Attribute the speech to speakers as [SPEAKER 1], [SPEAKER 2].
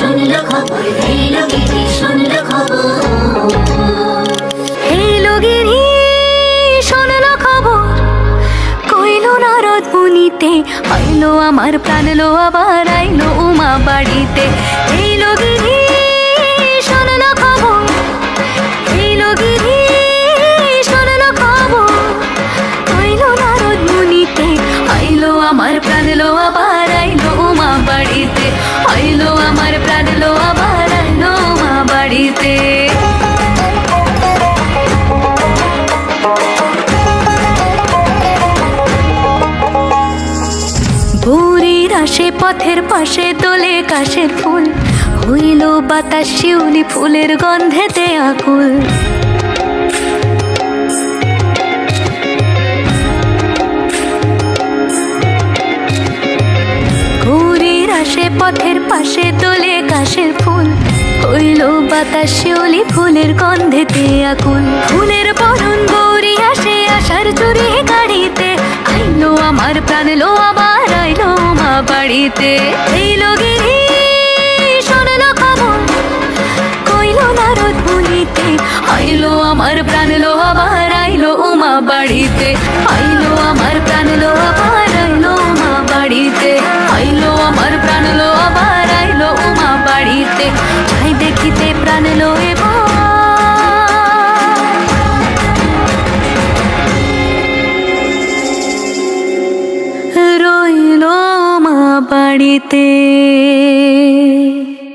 [SPEAKER 1] শুনলো খবর, এলো গিরি শুনলো খবর।
[SPEAKER 2] এলো গিরি শুনলো খবর, কইলো নারদ মুনিতে, আইলো আমার প্রাণ লো আবার আইলো উমা বাড়িতে। এলো গিরি শুনলো খবর, এলো গিরি শুনলো খবর, কইলো নারদ মুনিতে, আইলো আমার প্রাণ লো আবার আইলো উমা বাড়িতে, আইলো আমার প্রাণ লো আবার আইলো উমা বাড়িতে। ভোরের আসে পথের পাশে তোলে কাশের ফুল, হইল বাতাস শিউলি ফুলের গন্ধেতে আকুল। ভোরের আসে পথের পাশে তোলে কাশের ফুল, হইল বাতাস শিউলি ফুলের গন্ধেতে আকুল। ফুলের বরণ গৌরী আসে আশার চুরি গাড়িতে, আইলো আমার প্রাণ লো আবার আইলো মা বাড়িতে। এইলো গিরি শুনলো খবর, কইলো নারদ মুনিতে, আইলো আমার প্রাণ লো আবার আইলো উমা বাড়িতে, আইলো আমার প্রাণ লো আবার আইলো উমা বাড়িতে, আইলো আমার প্রাণ লো আবার আইলো উমা বাড়িতে। যাই দেখিতে প্রাণ লো এবার রইলো মা বাড়িতে।